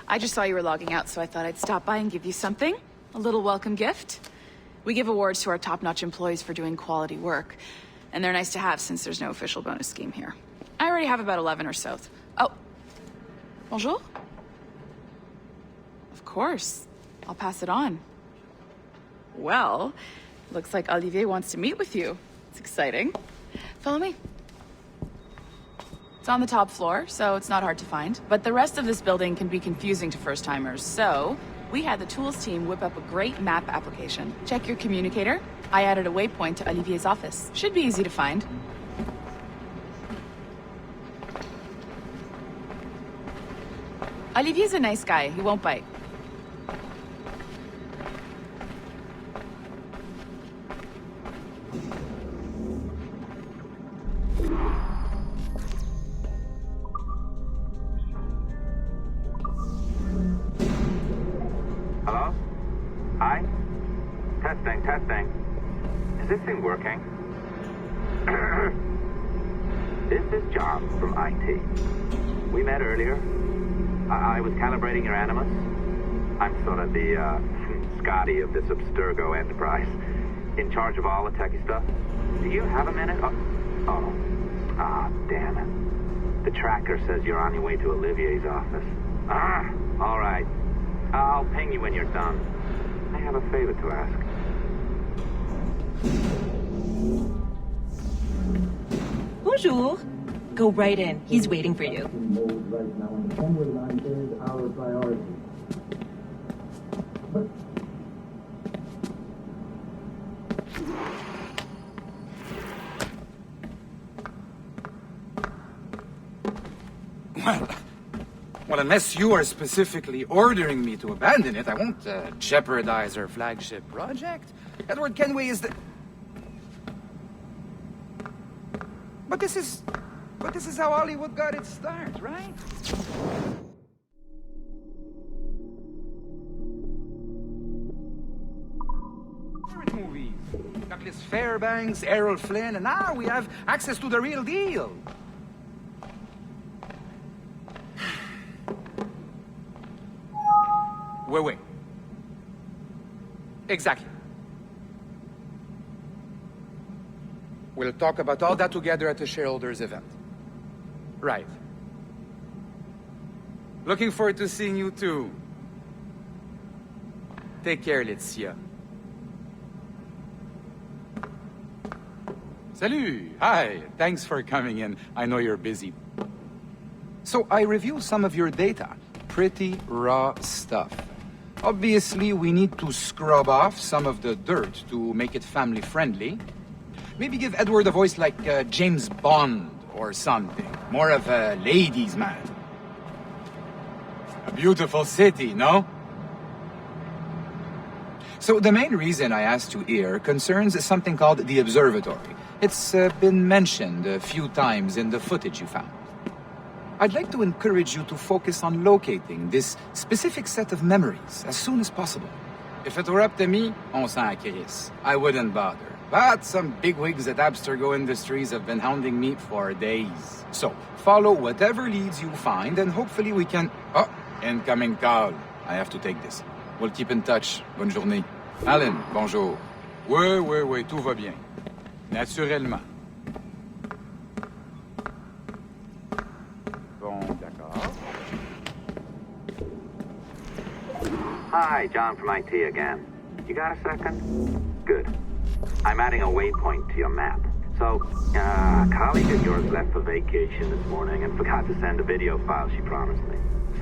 I just saw you were logging out, so I thought I'd stop by and give you something. A little welcome gift. We give awards to our top-notch employees for doing quality work, and they're nice to have since there's no official bonus scheme here. I already have about 11 or so. Oh. Bonjour? Of course. I'll pass it on. Well, looks like Olivier wants to meet with you. It's exciting. Follow me. It's on the top floor, so it's not hard to find. But the rest of this building can be confusing to first-timers, so we had the tools team whip up a great map application. Check your communicator. I added a waypoint to Olivier's office. Should be easy to find. Olivier's a nice guy. He won't bite. Hello? Hi? Testing. Is this thing working? This is John from IT. We met earlier. I was calibrating your Animus. I'm sort of the, Scotty of this Abstergo enterprise. In charge of all the techie stuff. Do you have a minute? Damn it. The tracker says you're on your way to Olivier's office. All right. I'll ping you when you're done. I have a favor to ask. Bonjour. Go right in. He's waiting for you. Mode right now, and the assembly line is our priority. But Well, unless you are specifically ordering me to abandon it, I won't jeopardize our flagship project. Edward Kenway is the... But this is how Hollywood got its start, right? Movies. Douglas Fairbanks, Errol Flynn, and now we have access to the real deal. Wait. Exactly. We'll talk about all that together at the shareholders event. Right. Looking forward to seeing you too. Take care, Laetitia. Salut! Hi! Thanks for coming in. I know you're busy. So I reviewed some of your data. Pretty raw stuff. Obviously, we need to scrub off some of the dirt to make it family-friendly. Maybe give Edward a voice like James Bond or something. More of a ladies' man. A beautiful city, no? So the main reason I asked you here concerns something called the Observatory. It's been mentioned a few times in the footage you found. I'd like to encourage you to focus on locating this specific set of memories as soon as possible. If it were up to me, on s'en crisse. I wouldn't bother. But some bigwigs at Abstergo Industries have been hounding me for days. So, follow whatever leads you find and hopefully we can... Oh, incoming call. I have to take this. We'll keep in touch. Bonne journée. Alan, bonjour. Oui, tout va bien. Naturellement. Hi, John from IT again. You got a second? Good. I'm adding a waypoint to your map. So, a colleague of yours left for vacation this morning and forgot to send a video file she promised me.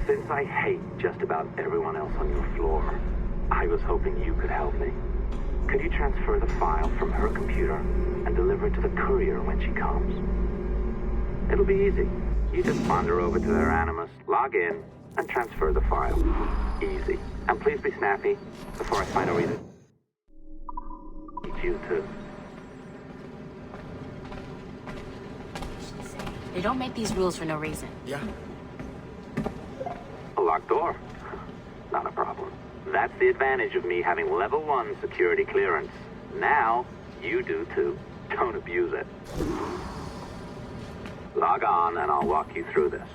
Since I hate just about everyone else on your floor, I was hoping you could help me. Could you transfer the file from her computer and deliver it to the courier when she comes? It'll be easy. You just wander over to their Animus, log in, and transfer the file. Easy. And please be snappy before I find a reason. You too. They don't make these rules for no reason. Yeah. A locked door? Not a problem. That's the advantage of me having level 1 security clearance. Now, you do too. Don't abuse it. Log on and I'll walk you through this.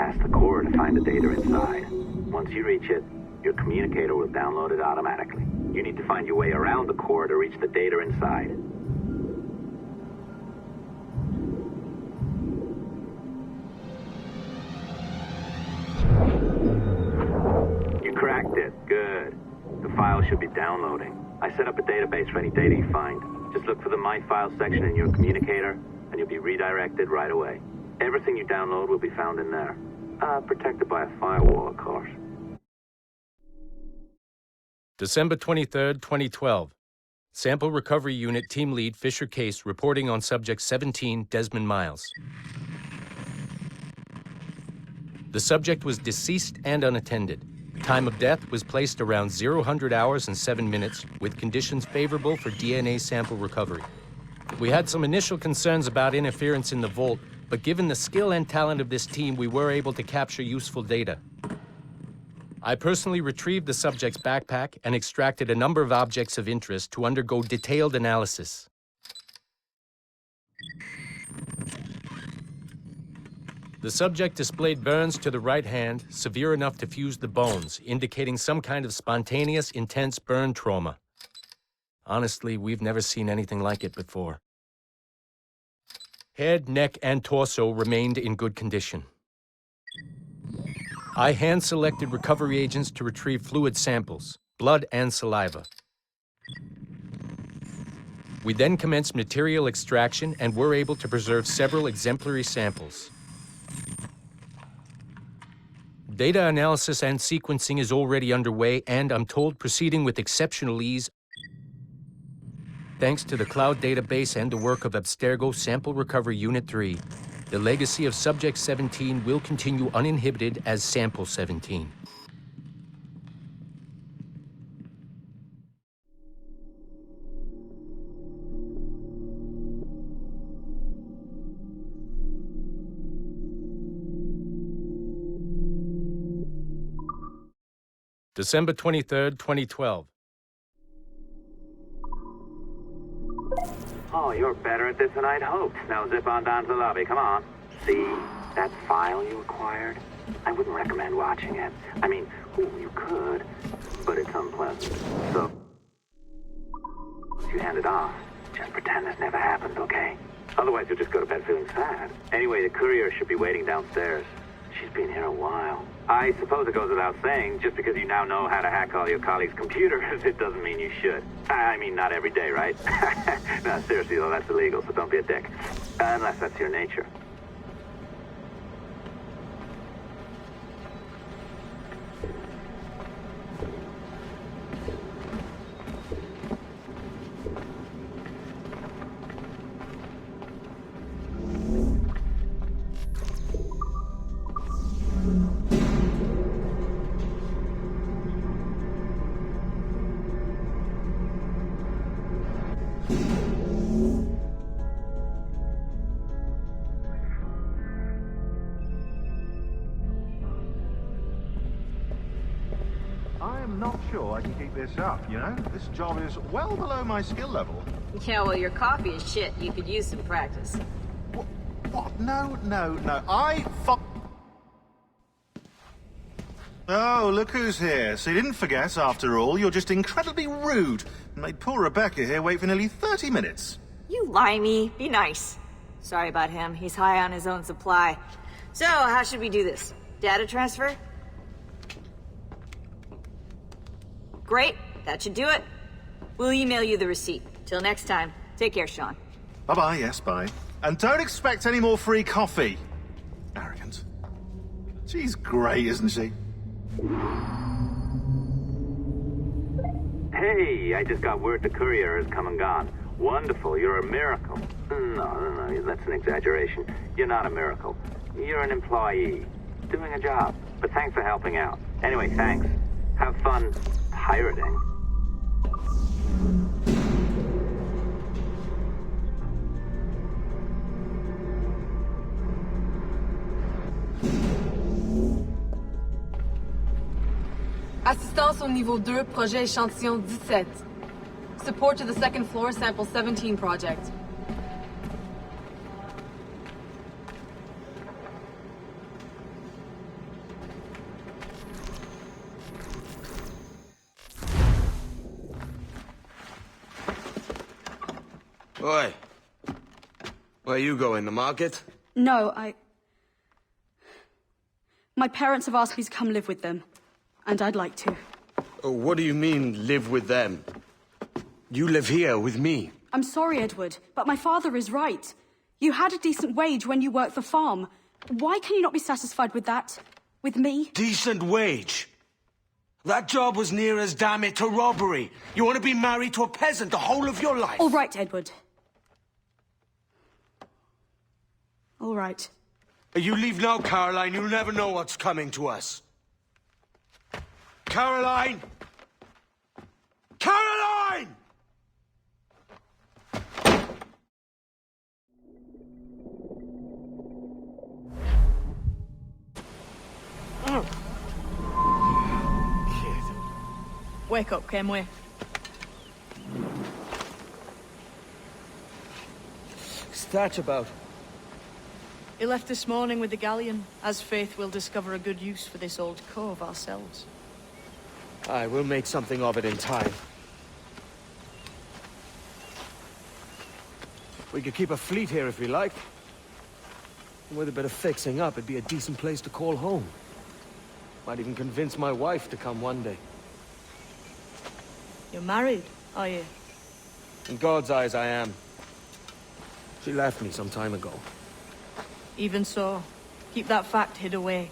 past the core to find the data inside. Once you reach it, your communicator will download it automatically. You need to find your way around the core to reach the data inside. You cracked it. Good. The file should be downloading. I set up a database for any data you find. Just look for the My Files section in your communicator, and you'll be redirected right away. Everything you download will be found in there. Protected by a firewall, of course. December 23rd, 2012. Sample Recovery Unit Team Lead Fisher Case reporting on Subject 17, Desmond Miles. The subject was deceased and unattended. Time of death was placed around 00 hours and 7 minutes, with conditions favorable for DNA sample recovery. We had some initial concerns about interference in the vault, but given the skill and talent of this team, we were able to capture useful data. I personally retrieved the subject's backpack and extracted a number of objects of interest to undergo detailed analysis. The subject displayed burns to the right hand, severe enough to fuse the bones, indicating some kind of spontaneous, intense burn trauma. Honestly, we've never seen anything like it before. Head, neck, and torso remained in good condition. I hand-selected recovery agents to retrieve fluid samples, blood and saliva. We then commenced material extraction and were able to preserve several exemplary samples. Data analysis and sequencing is already underway and, I'm told, proceeding with exceptional ease. Thanks to the cloud database and the work of Abstergo Sample Recovery Unit 3, the legacy of Subject 17 will continue uninhibited as Sample 17. December 23rd, 2012. Oh, you're better at this than I'd hoped. Now zip on down to the lobby. Come on. See that file you acquired? I wouldn't recommend watching it. I mean, you could, but it's unpleasant. So, if you hand it off, just pretend this never happened, okay? Otherwise, you'll just go to bed feeling sad. Anyway, the courier should be waiting downstairs. She's been here a while. I suppose it goes without saying, just because you now know how to hack all your colleagues' computers, it doesn't mean you should. I mean, not every day, right? No, seriously, though, that's illegal, so don't be a dick. Unless that's your nature. I'm not sure I can keep this up, you know? This job is well below my skill level. Yeah, well, your coffee is shit. You could use some practice. What? No. Oh, look who's here. So you didn't forget, after all. You're just incredibly rude. And made poor Rebecca here wait for nearly 30 minutes. You limey. Be nice. Sorry about him. He's high on his own supply. So, how should we do this? Data transfer? Great. That should do it. We'll email you the receipt. Till next time. Take care, Sean. Bye-bye, yes, bye. And don't expect any more free coffee. Arrogant. She's great, isn't she? Hey, I just got word the courier has come and gone. Wonderful, you're a miracle. No, that's an exaggeration. You're not a miracle. You're an employee, doing a job. But thanks for helping out. Anyway, thanks. Have fun pirating. Assistance au niveau 2, projet échantillon 17. Support to the second floor, sample 17 project. Oi. Where you going, the market? No, My parents have asked me to come live with them, and I'd like to. Oh, what do you mean, live with them? You live here with me. I'm sorry, Edward, but my father is right. You had a decent wage when you worked the farm. Why can you not be satisfied with that? With me? Decent wage? That job was near as, damn it, to robbery. You want to be married to a peasant the whole of your life? All right, Edward. All right. You leave now, Caroline. You'll never know what's coming to us. Caroline! Caroline! Wake up, Kenway. What's that about? He left this morning with the galleon. As faith, we'll discover a good use for this old cove ourselves. Aye, we'll make something of it in time. We could keep a fleet here if we like. And with a bit of fixing up, it'd be a decent place to call home. Might even convince my wife to come one day. You're married, are you? In God's eyes, I am. She left me some time ago. Even so, keep that fact hid away.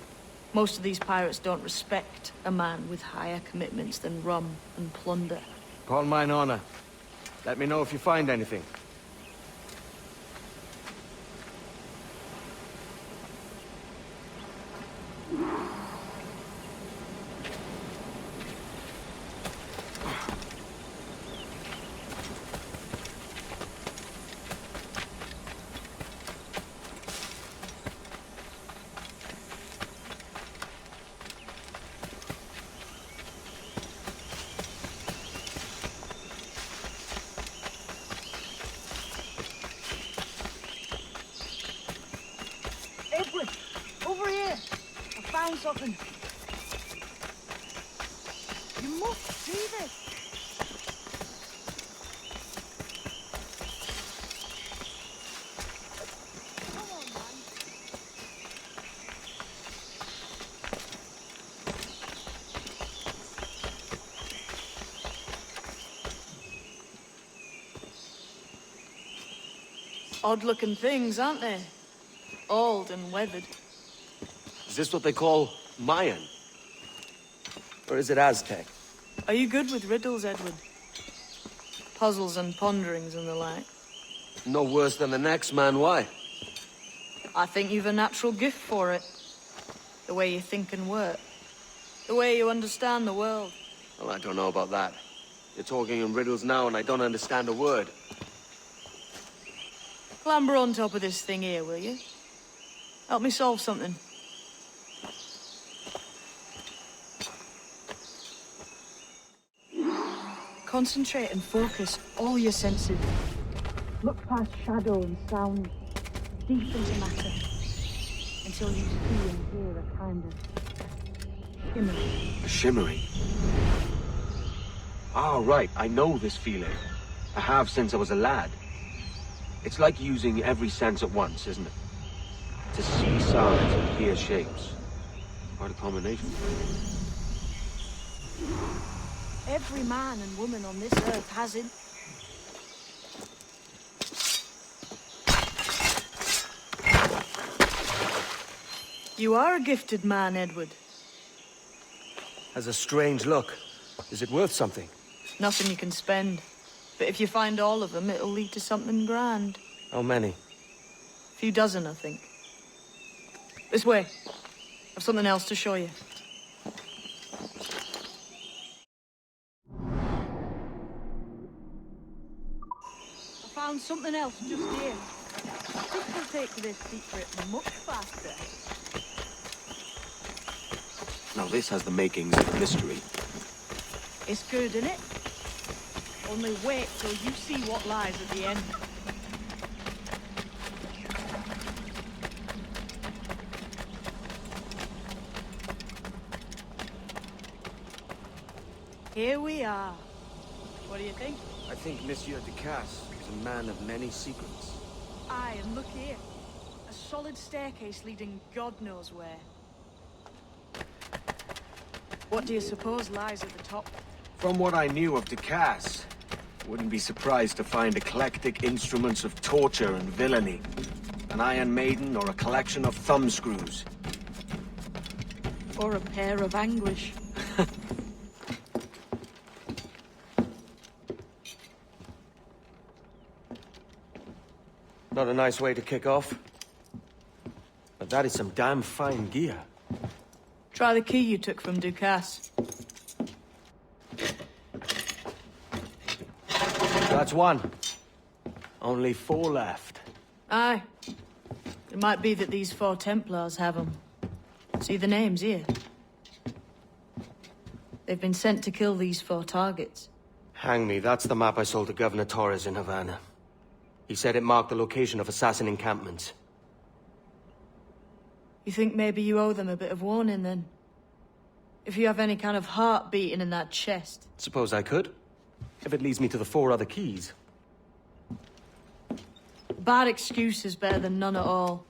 Most of these pirates don't respect a man with higher commitments than rum and plunder. Call mine honor. Let me know if you find anything. Edward, over here. I found something. You must see this. Come on, man. Odd-looking things, aren't they? Old and weathered. Is this what they call Mayan? Or is it Aztec? Are you good with riddles, Edward? Puzzles and ponderings and the like? No worse than the next man, why? I think you've a natural gift for it. The way you think and work. The way you understand the world. Well, I don't know about that. You're talking in riddles now and I don't understand a word. Clamber on top of this thing here, will you? Help me solve something. Concentrate and focus all your senses. Look past shadow and sound, deep into matter, until you see and hear a kind of shimmering. Shimmering? Ah, right. I know this feeling. I have since I was a lad. It's like using every sense at once, isn't it? To see sounds and hear shapes. Quite a combination. Every man and woman on this earth has it. You are a gifted man, Edward. Has a strange look. Is it worth something? Nothing you can spend. But if you find all of them, it'll lead to something grand. How many? A few dozen, I think. This way. I've something else to show you. I found something else just here. This will take this secret much faster. Now this has the makings of a mystery. It's good, isn't it? Only wait till you see what lies at the end. Here we are. What do you think? I think Monsieur Ducasse was a man of many secrets. Aye, and look here. A solid staircase leading God knows where. What do you suppose lies at the top? From what I knew of Ducasse, wouldn't be surprised to find eclectic instruments of torture and villainy. An Iron Maiden or a collection of thumbscrews. Or a pair of anguish. Not a nice way to kick off. But that is some damn fine gear. Try the key you took from Ducasse. That's one. Only 4 left. Aye. It might be that these 4 Templars have them. See the names here? They've been sent to kill these 4 targets. Hang me, that's the map I sold to Governor Torres in Havana. He said it marked the location of assassin encampments. You think maybe you owe them a bit of warning, then? If you have any kind of heart beating in that chest. Suppose I could. If it leads me to the 4 other keys. Bad excuse is better than none at all.